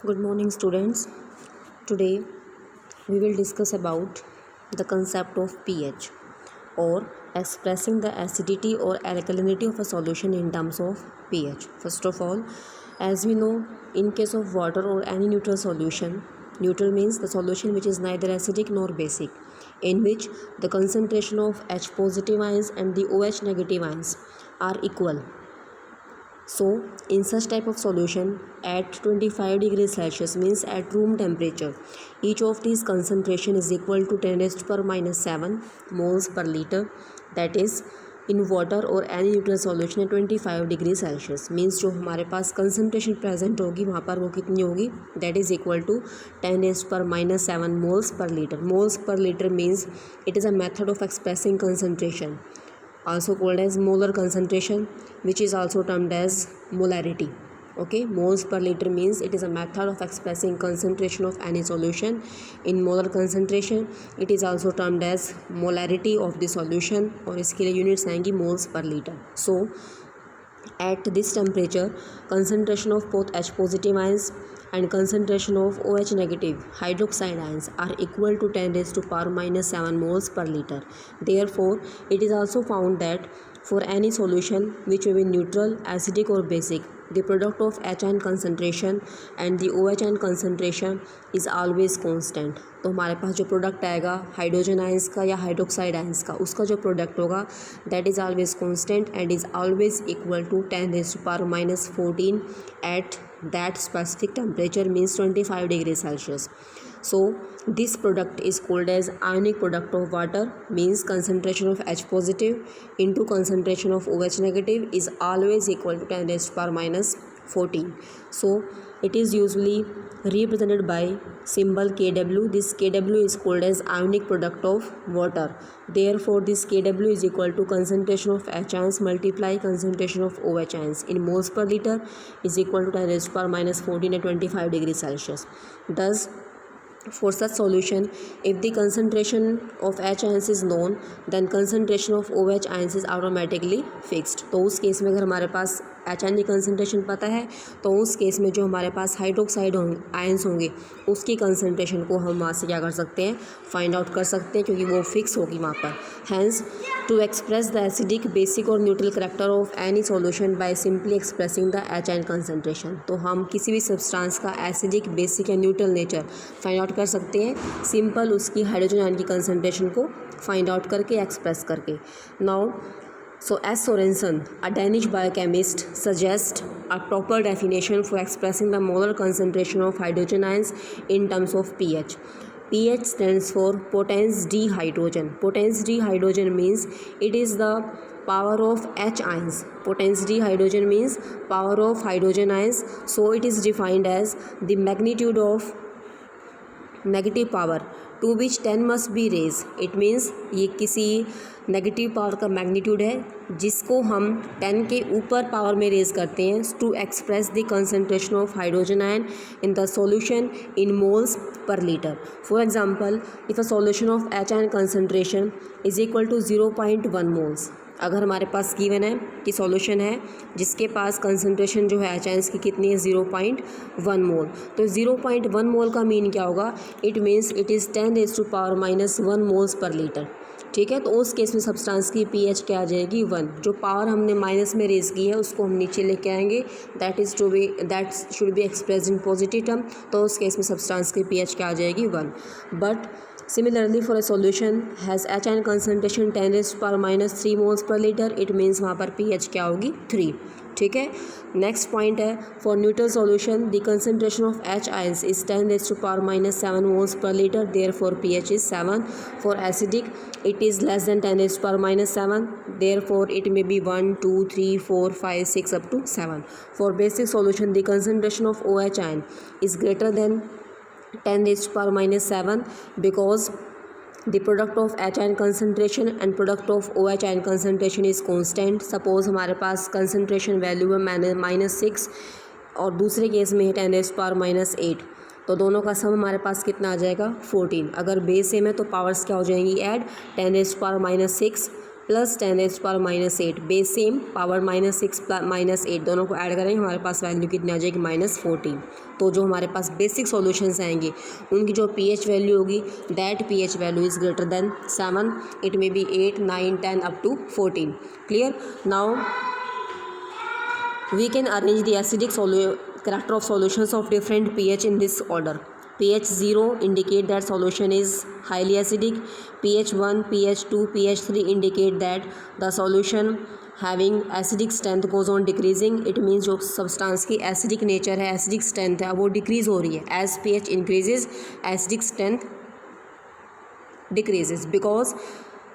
Good morning, students. Today we will discuss about the concept of pH or expressing the acidity or alkalinity of a solution in terms of pH. First of all, as we know, in case of water or any neutral solution, neutral means the solution which is neither acidic nor basic, in which the concentration of H positive ions and the OH negative ions are equal. So in such type of solution at 25 degrees Celsius, means at room temperature, each of these concentration is equal to 10 raised to power minus 7 moles per liter. That is in water or any neutral solution at 25 degree Celsius, means जो हमारे पास concentration present होगी वहाँ पर वो कितनी होगी, that is equal to 10 raised पर minus 7 moles per litre. Moles per litre means it is a method of expressing concentration, also called as molar concentration, which is also termed as molarity. Okay, moles per liter means it is a method of expressing concentration of any solution in molar concentration. It is also termed as molarity of the solution, और इसके लिए units आएंगी moles per liter. So at this temperature, concentration of both H positive ions and concentration of OH negative hydroxide ions are equal to 10 raised to power minus 7 moles per liter. Therefore, it is also found that for any solution which may be neutral, acidic or basic, the product of H ion concentration and the OH ion concentration is always constant. तो हमारे पास जो product आएगा hydrogen ions का या hydroxide ions का, उसका जो product होगा that is always constant and is always equal to 10 raised to power minus 14 at that specific temperature, means 25 degrees Celsius. So this product is called as ionic product of water, means concentration of H positive into concentration of OH negative is always equal to 10 raised to power minus 14. So it is usually represented by symbol Kw. This Kw is called as ionic product of water. Therefore this Kw is equal to concentration of H ions multiply concentration of OH ions in moles per liter is equal to 10 raised to power minus 14 at 25 degrees Celsius. Thus for such solution, if the concentration of H ions is known, then concentration of OH ions is automatically fixed. तो उस case में अगर हमारे पास H ion की concentration पता है तो उस केस में जो हमारे पास हाइड्रोक्साइड आयंस होंगे उसकी कंसनट्रेशन को हम वहाँ से क्या कर सकते हैं, फाइंड आउट कर सकते हैं, क्योंकि वो फिक्स होगी वहाँ पर. Hence to express the acidic basic और neutral character of any solution by simply expressing the H ion concentration. तो हम किसी भी सब्सटेंस का एसिडिक बेसिक या न्यूट्रल नेचर फाइंड आउट कर सकते हैं सिंपल उसकी हाइड्रोजन आयन की कंसनट्रेशन को फाइंड आउट करके एक्सप्रेस करके. Now so S. Sorensen, a Danish biochemist, suggests a proper definition for expressing the molar concentration of hydrogen ions in terms of pH. pH stands for potence d hydrogen. Potence d hydrogen means it is the power of H ions. Potence d hydrogen means power of hydrogen ions. So it is defined as the magnitude of negative power to which 10 must be raised. It means ये किसी negative power का magnitude है जिसको हम 10 के ऊपर power में raise करते हैं to express the concentration of hydrogen ion in the solution in moles per litre. For example, if a solution of H ion concentration is equal to 0.1 moles. अगर हमारे पास गिवन है कि सॉल्यूशन है जिसके पास concentration जो है H ions की कितनी है 0.1 मोल, तो 0.1 मोल का मीन क्या होगा, it means it is 10 raised to power minus 1 moles per litre. ठीक है, तो उस केस में सब्सटेंस की pH क्या आ जाएगी 1. जो पावर हमने माइनस में रेज की है उसको हम नीचे लेके आएंगे, that should be expressed in positive term. तो उस केस में सब्सटेंस की pH क्या आ जाएगी 1. But Similarly, for a solution has H ion concentration 10 raised to power minus 3 moles per liter, it means वहाँ पर pH क्या होगी 3. ठीक है, नेक्स्ट पॉइंट है for neutral solution the concentration of H ions is 10 raised to power minus 7 moles per liter, therefore pH is 7. For acidic it is less than 10 raised to power minus 7, therefore it may be 1, 2, 3, 4, 5, 6 up to 7. For basic solution the concentration of OH ion is greater than 10 raised to power minus 7 because the product of H ion concentration and product of OH ion concentration is constant. Suppose हमारे पास concentration value है -6 और दूसरे case में है 10 raised to power minus 8, तो दोनों का सम हमारे पास कितना आ जाएगा 14. अगर बेस सेम है तो पावर्स क्या हो जाएंगी add, 10 raised to power minus 6 plus 10⁻⁻8, base same, power -6 -8 दोनों को ऐड करेंगे, हमारे पास वैल्यू कितनी आ जाएगी -14। तो जो हमारे पास बेसिक सॉल्यूशंस आएंगे उनकी जो pH वैल्यू होगी that pH value is greater than 7, it may be 8, 9, 10 up to 14। Clear? Now we can arrange the acidic character of solutions of different pH in this order. pH 0 indicate that solution is highly acidic. pH 1, pH 2, pH 3 indicate that the solution having acidic strength goes on decreasing. It means जो substance की acidic nature है, acidic strength है, वो decrease हो रही है. As pH increases, acidic strength decreases because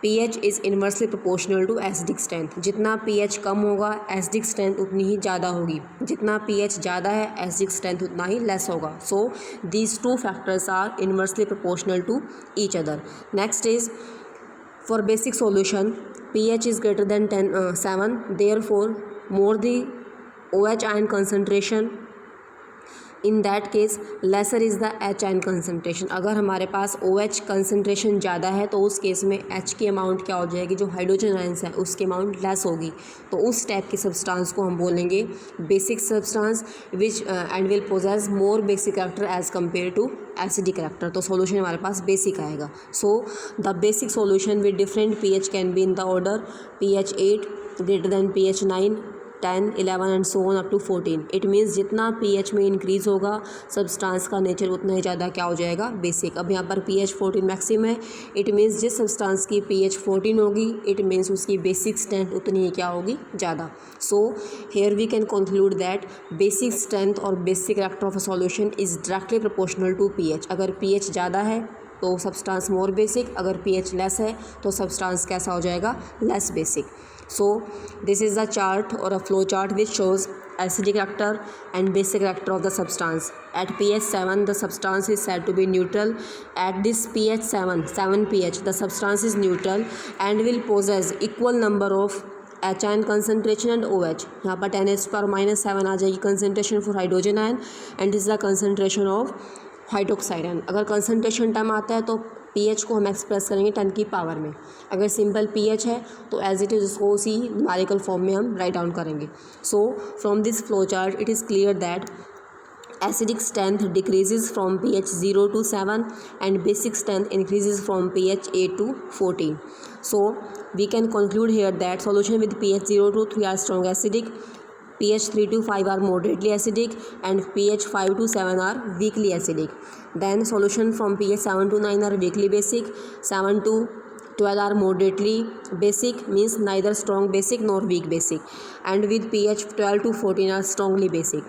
pH is inversely proportional to acidic strength. जितना pH कम होगा एसिडिक स्ट्रेंथ उतनी ही ज़्यादा होगी, जितना pH ज़्यादा है एसिडिक स्ट्रेंथ उतना ही लेस होगा. So these two factors are inversely proportional to each other. Next is for basic solution pH is greater than 7, therefore more the OH ion concentration, in that case lesser is the H ion concentration. अगर हमारे पास OH concentration ज़्यादा है तो उस case में H की amount क्या हो जाएगी, जो हाइड्रोजन आयंस है उसकी अमाउंट लेस होगी. तो उस टाइप की सब्सटेंस को हम बोलेंगे basic substance which and will possess more basic character as compare to acidic character. तो सॉल्यूशन हमारे पास बेसिक आएगा. So the basic solution with different pH can be in the order pH 8 greater than pH 9, 10, 11 and so on up to 14. It means जितना pH में increase होगा substance का nature उतना ही ज़्यादा क्या हो जाएगा, बेसिक. अब यहाँ पर pH 14 मैक्सिमम है, इट मीन्स जिस सब्सटेंस की pH 14 होगी इट मीन्स उसकी बेसिक स्ट्रेंथ उतनी ही क्या होगी, ज़्यादा. So here we can conclude that basic strength और basic character of a solution is directly proportional to pH. अगर pH ज़्यादा है तो सब्सटेंस मोर बेसिक, अगर pH लेस है तो सब्सटेंस कैसा हो जाएगा, less basic. So this is the chart or a flow chart which shows acidic character and basic character of the substance. At pH 7 the substance is said to be neutral. At this pH 7 pH the substance is neutral and will possess equal number of H ion concentration and OH. यहाँ पर 10⁻⁻7 आ जाएगी concentration for hydrogen ion and this is the concentration of hydroxide ion. अगर concentration term आता है तो pH को हम express करेंगे 10 की पावर में. अगर सिंपल pH है तो एज इट इज़ उसको उसी न्यूमेरिकल फॉर्म में हम राइट डाउन करेंगे. So from this flow chart it is clear that acidic strength decreases from pH 0 to 7 and basic strength increases from pH 8 to 14. So we can conclude here that solution with pH 0 to 3 are strong acidic, pH 3 to 5 are moderately acidic and pH 5 to 7 are weakly acidic. Then solution from pH 7 to 9 are weakly basic, 7 to 12 are moderately basic, means neither strong basic nor weak basic, and with pH 12 to 14 are strongly basic,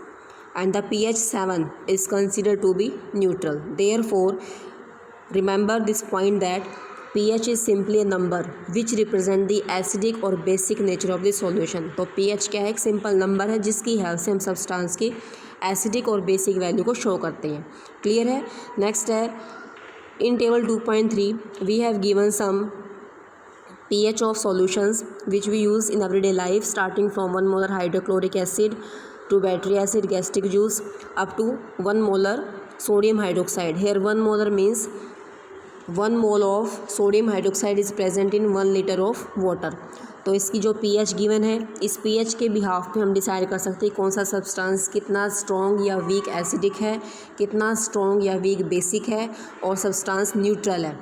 and the pH 7 is considered to be neutral. Therefore remember this point that pH is simply a number which represent the acidic और basic nature of the solution. तो pH क्या है, एक simple number है जिसकी help से हम substance की एसिडिक और बेसिक वैल्यू को शो करते हैं. क्लियर है? नेक्स्ट है in table 2.3 we have given some pH of solutions which we use in everyday life, starting from 1 molar hydrochloric acid to battery acid, gastric juice up to 1 molar sodium hydroxide. Here 1 molar means 1 mole of sodium hydroxide is present in 1 liter of water. तो इसकी जो pH given है इस pH के behalf पे हम decide कर सकते हैं कौन सा सब्सटेंस कितना स्ट्रॉन्ग या वीक एसिडिक है, कितना स्ट्रॉन्ग या वीक बेसिक है, और सब्सटेंस न्यूट्रल है.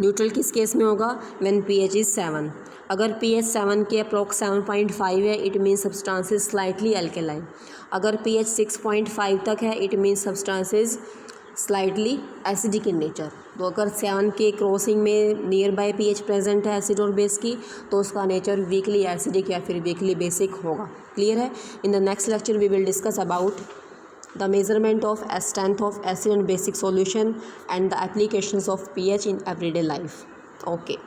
न्यूट्रल किस केस में होगा, व्हेन pH इज़ 7. अगर pH 7 के अप्रॉक्स 7.5 है it mean substance is slightly alkaline. अगर pH 6.5 तक है it mean substance is slightly acidic in nature. तो अगर 7 के क्रॉसिंग में नियर बाय pH प्रेजेंट है एसिड और बेस की तो उसका नेचर वीकली एसिडिक या फिर वीकली बेसिक होगा. क्लियर है? In the next lecture we will discuss about the measurement of strength of acid and basic solution and the applications of pH in everyday life. Okay.